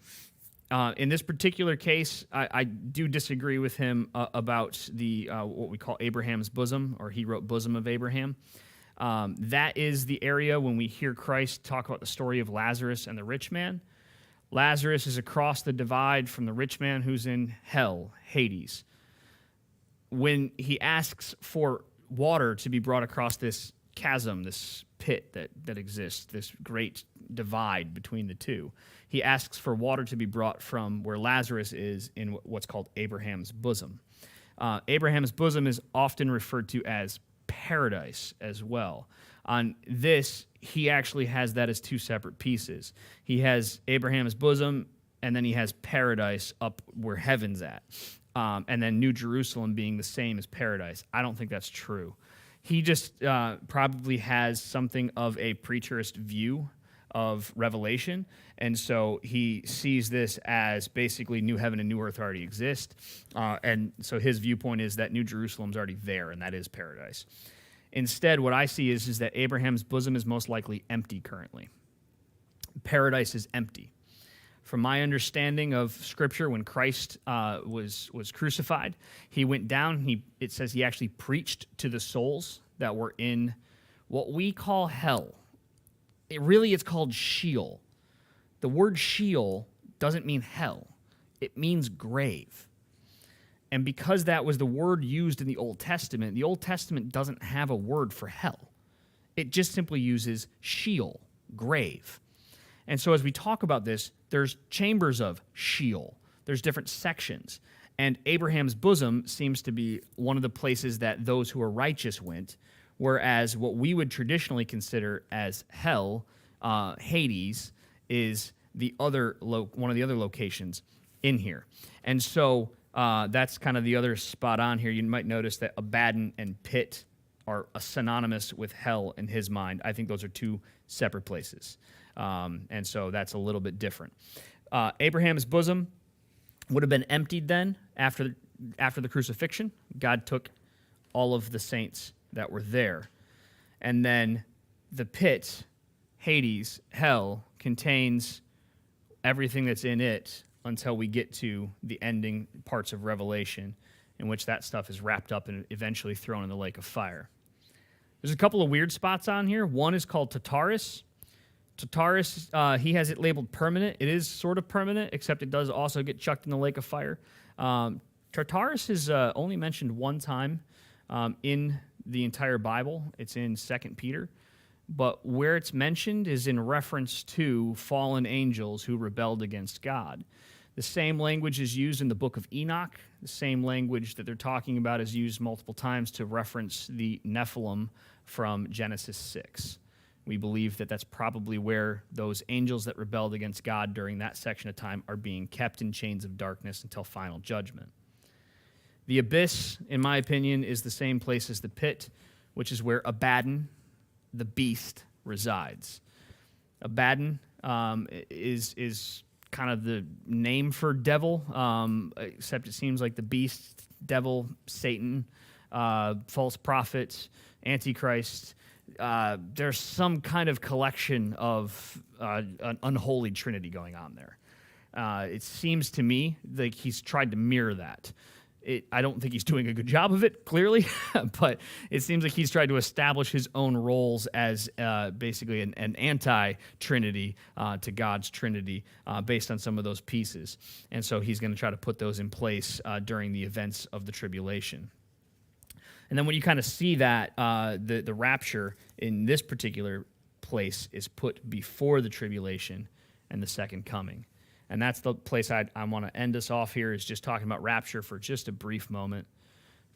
In this particular case, I do disagree with him about the what we call Abraham's bosom, or he wrote Bosom of Abraham. That is the area when we hear Christ talk about the story of Lazarus and the rich man. Lazarus is across the divide from the rich man who's in hell, Hades. When he asks for water to be brought across this chasm, this pit that exists, this great divide between the two, he asks for water to be brought from where Lazarus is in what's called Abraham's bosom. Abraham's bosom is often referred to as paradise as well. On this, he actually has that as two separate pieces. He has Abraham's bosom, and then he has paradise up where heaven's at. And then New Jerusalem being the same as paradise. I don't think that's true. He just probably has something of a preterist view of Revelation, and so he sees this as basically new heaven and new earth already exist, and so his viewpoint is that New Jerusalem's already there, and that is paradise. Instead, what I see is that Abraham's bosom is most likely empty currently. Paradise is empty. From my understanding of Scripture, when Christ was crucified, he went down, it says he actually preached to the souls that were in what we call hell. It's called Sheol. The word Sheol doesn't mean hell. It means grave. And because that was the word used in the Old Testament doesn't have a word for hell. It just simply uses Sheol, grave. And so as we talk about this, there's chambers of Sheol. There's different sections. And Abraham's bosom seems to be one of the places that those who are righteous went, whereas what we would traditionally consider as hell, Hades, is one of the other locations in here. And so that's kind of the other spot on here. You might notice that Abaddon and Pit are synonymous with hell in his mind. I think those are two separate places. And so that's a little bit different. Abraham's bosom would have been emptied then after the crucifixion. God took all of the saints that were there. And then the pit, Hades, hell, contains everything that's in it until we get to the ending parts of Revelation, in which that stuff is wrapped up and eventually thrown in the lake of fire. There's a couple of weird spots on here. One is called Tartarus. Tartarus, he has it labeled permanent. It is sort of permanent, except it does also get chucked in the lake of fire. Tartarus is only mentioned one time in the entire Bible. It's in 2 Peter. But where it's mentioned is in reference to fallen angels who rebelled against God. The same language is used in the book of Enoch. The same language that they're talking about is used multiple times to reference the Nephilim from Genesis 6. We believe that that's probably where those angels that rebelled against God during that section of time are being kept in chains of darkness until final judgment. The abyss, in my opinion, is the same place as the pit, which is where Abaddon, the beast, resides. Abaddon is kind of the name for devil, except it seems like the beast, devil, Satan, false prophet, Antichrist. There's some kind of collection of an unholy trinity going on there. It seems to me like he's tried to mirror that. I don't think he's doing a good job of it, clearly, but it seems like he's tried to establish his own roles as basically an anti-Trinity to God's Trinity based on some of those pieces. And so he's going to try to put those in place during the events of the tribulation. And then when you kind of see that, the rapture in this particular place is put before the tribulation and the second coming. And that's the place I want to end us off here, is just talking about rapture for just a brief moment.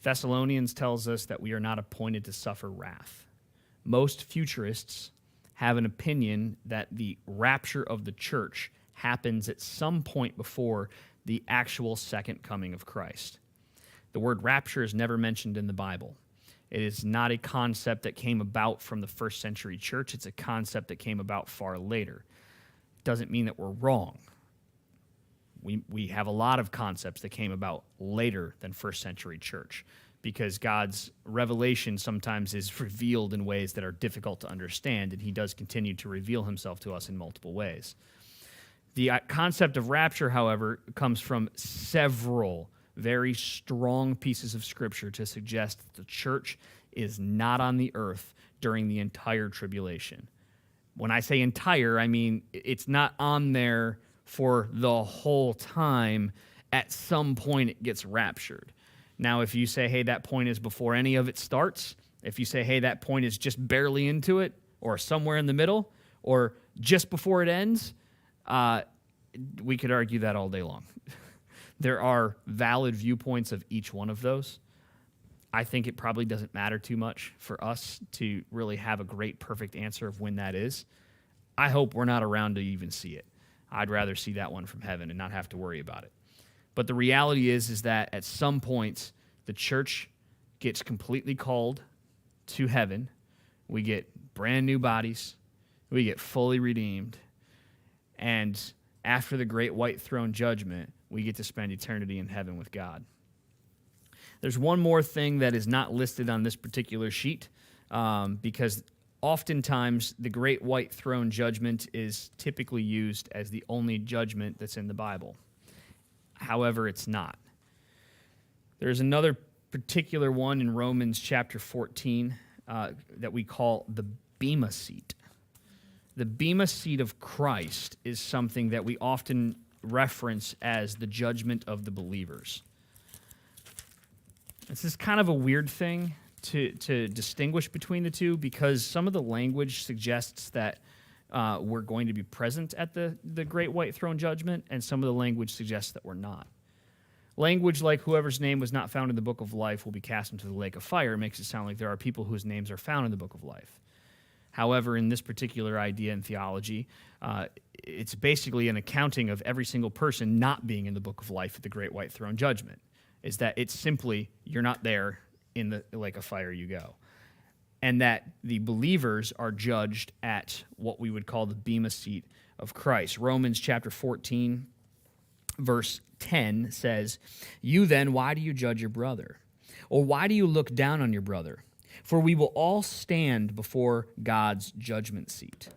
Thessalonians tells us that we are not appointed to suffer wrath. Most futurists have an opinion that the rapture of the church happens at some point before the actual second coming of Christ. The word rapture is never mentioned in the Bible. It is not a concept that came about from the first century church. It's a concept that came about far later. It doesn't mean that we're wrong. We have a lot of concepts that came about later than first century church, because God's revelation sometimes is revealed in ways that are difficult to understand, and he does continue to reveal himself to us in multiple ways. The concept of rapture, however, comes from several very strong pieces of Scripture to suggest that the church is not on the earth during the entire tribulation. When I say entire, I mean it's not on there for the whole time. At some point it gets raptured. Now, if you say, hey, that point is before any of it starts, if you say, hey, that point is just barely into it, or somewhere in the middle, or just before it ends, we could argue that all day long. There are valid viewpoints of each one of those. I think it probably doesn't matter too much for us to really have a great, perfect answer of when that is. I hope we're not around to even see it. I'd rather see that one from heaven and not have to worry about it. But the reality is that at some point, the church gets completely called to heaven. We get brand new bodies. We get fully redeemed. And after the great white throne judgment, we get to spend eternity in heaven with God. There's one more thing that is not listed on this particular sheet, because oftentimes the great white throne judgment is typically used as the only judgment that's in the Bible. However, it's not. There's another particular one in Romans chapter 14 that we call the Bema seat. The Bema seat of Christ is something that we often reference as the judgment of the believers. This is kind of a weird thing to distinguish between the two, because some of the language suggests that we're going to be present at the great white throne judgment, and some of the language suggests that we're not. Language like whoever's name was not found in the book of life will be cast into the lake of fire makes it sound like there are people whose names are found in the book of life. However, in this particular idea in theology, it's basically an accounting of every single person not being in the book of life at the great white throne judgment. Is that it's simply, you're not there, in the lake of fire you go. And that the believers are judged at what we would call the Bema seat of Christ. Romans chapter 14, verse 10 says, "You then, why do you judge your brother? Or why do you look down on your brother? For we will all stand before God's judgment seat.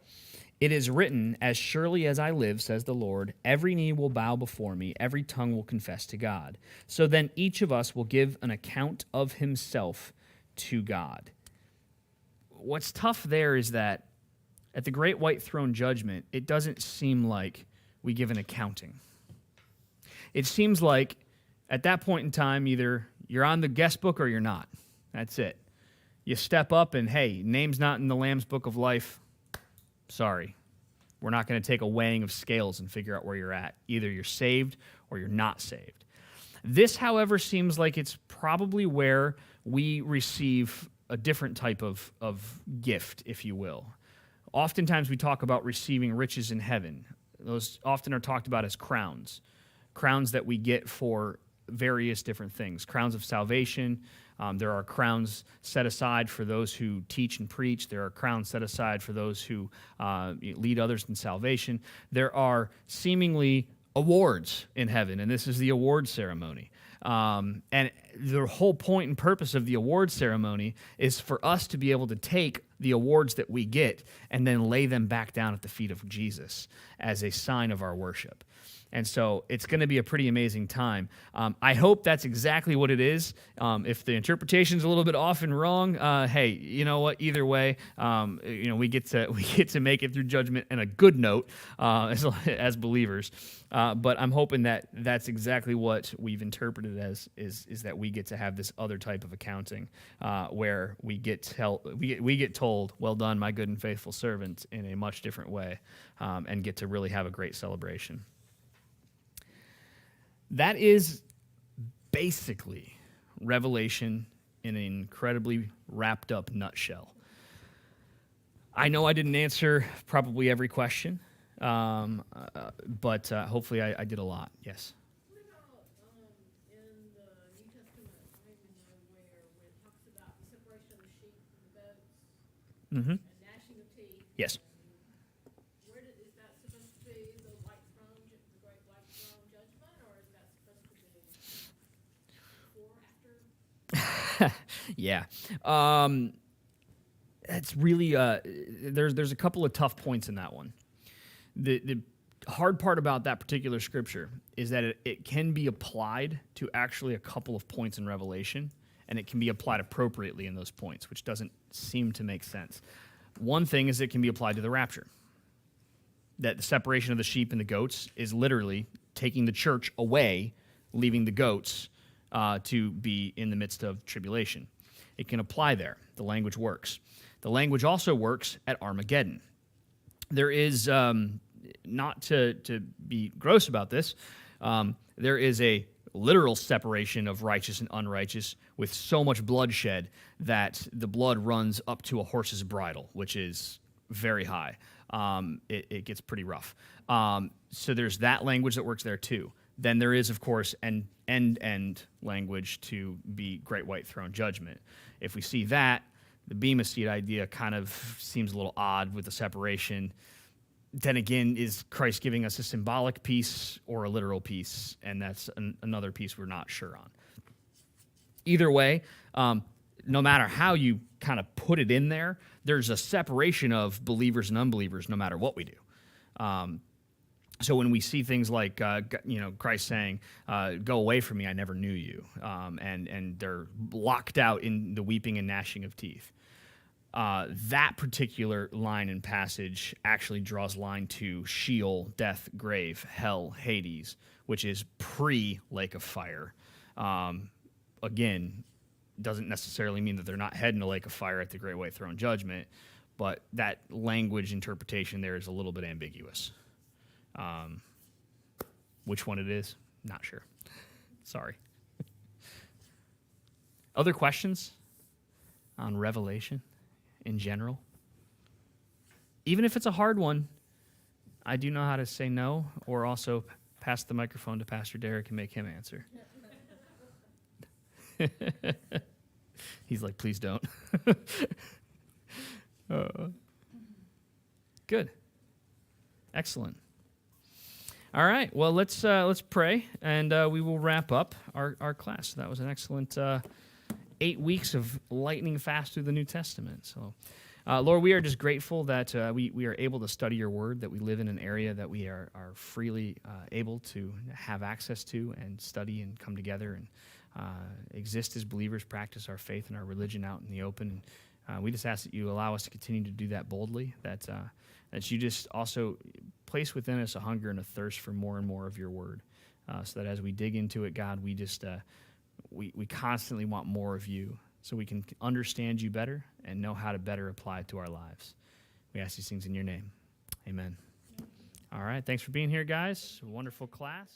It is written, as surely as I live, says the Lord, every knee will bow before me, every tongue will confess to God. So then each of us will give an account of himself to God." What's tough there is that at the great white throne judgment, it doesn't seem like we give an accounting. It seems like at that point in time, either you're on the guest book or you're not. That's it. You step up and, hey, name's not in the Lamb's book of life. Sorry. We're not going to take a weighing of scales and figure out where you're at. Either you're saved or you're not saved. This, however, seems like it's probably where we receive a different type of gift, if you will. Oftentimes we talk about receiving riches in heaven. Those often are talked about as crowns that we get for various different things. Crowns of salvation. There are crowns set aside for those who teach and preach. There are crowns set aside for those who lead others in salvation. There are seemingly awards in heaven, and this is the award ceremony. And the whole point and purpose of the award ceremony is for us to be able to take the awards that we get and then lay them back down at the feet of Jesus as a sign of our worship. And so it's going to be a pretty amazing time. I hope that's exactly what it is. If the interpretation's a little bit off and wrong, hey, you know what? Either way, we get to make it through judgment in a good note as believers. But I'm hoping that that's exactly what we've interpreted as is that we get to have this other type of accounting where we get told, "Well done, my good and faithful servant," in a much different way, and get to really have a great celebration. That is basically Revelation in an incredibly wrapped up nutshell. I know I didn't answer probably every question, but hopefully I did a lot. Yes? What about in the New Testament, I don't even know where it talks about the separation of the sheep from the goats Mm-hmm. and gnashing of teeth? Yes. Is that supposed to be the white throne, the great white throne judgment, or is that supposed to be before, after? Yeah. It's really, there's a couple of tough points in that one. The hard part about that particular scripture is that it can be applied to actually a couple of points in Revelation, and it can be applied appropriately in those points, which doesn't seem to make sense. One thing is it can be applied to the rapture. That the separation of the sheep and the goats is literally taking the church away, leaving the goats to be in the midst of tribulation. It can apply there. The language works. The language also works at Armageddon. There is, not to be gross about this, there is a literal separation of righteous and unrighteous with so much bloodshed that the blood runs up to a horse's bridle, which is very high. It gets pretty rough. So there's that language that works there too. Then there is, of course, an end language to be great white throne judgment. If we see that, the Bema seat idea kind of seems a little odd with the separation. Then again, is Christ giving us a symbolic piece or a literal piece? And that's another piece we're not sure on. Either way, no matter how you kind of put it in there, there's a separation of believers and unbelievers no matter what we do. So when we see things like, Christ saying, "Go away from me, I never knew you," and they're locked out in the weeping and gnashing of teeth, that particular line and passage actually draws line to Sheol, death, grave, hell, Hades, which is pre-lake of fire. Again, doesn't necessarily mean that they're not heading to lake of fire at the great white throne judgment, but that language interpretation there is a little bit ambiguous. Which one it is, not sure. Sorry. Other questions on Revelation in general? Even if it's a hard one, I do know how to say no, or also pass the microphone to Pastor Derek and make him answer. He's like, please don't. Good. Excellent. All right, well, let's pray, and we will wrap up our class. So that was an excellent 8 weeks of lightning fast through the New Testament. So, Lord, we are just grateful that we are able to study your word, that we live in an area that we are freely able to have access to and study and come together and exist as believers, practice our faith and our religion out in the open. And we just ask that you allow us to continue to do that boldly, that you just also place within us a hunger and a thirst for more and more of your word, so that as we dig into it, God, we just we constantly want more of you so we can understand you better and know how to better apply it to our lives. We ask these things in your name. Amen. All right. Thanks for being here, guys. Wonderful class.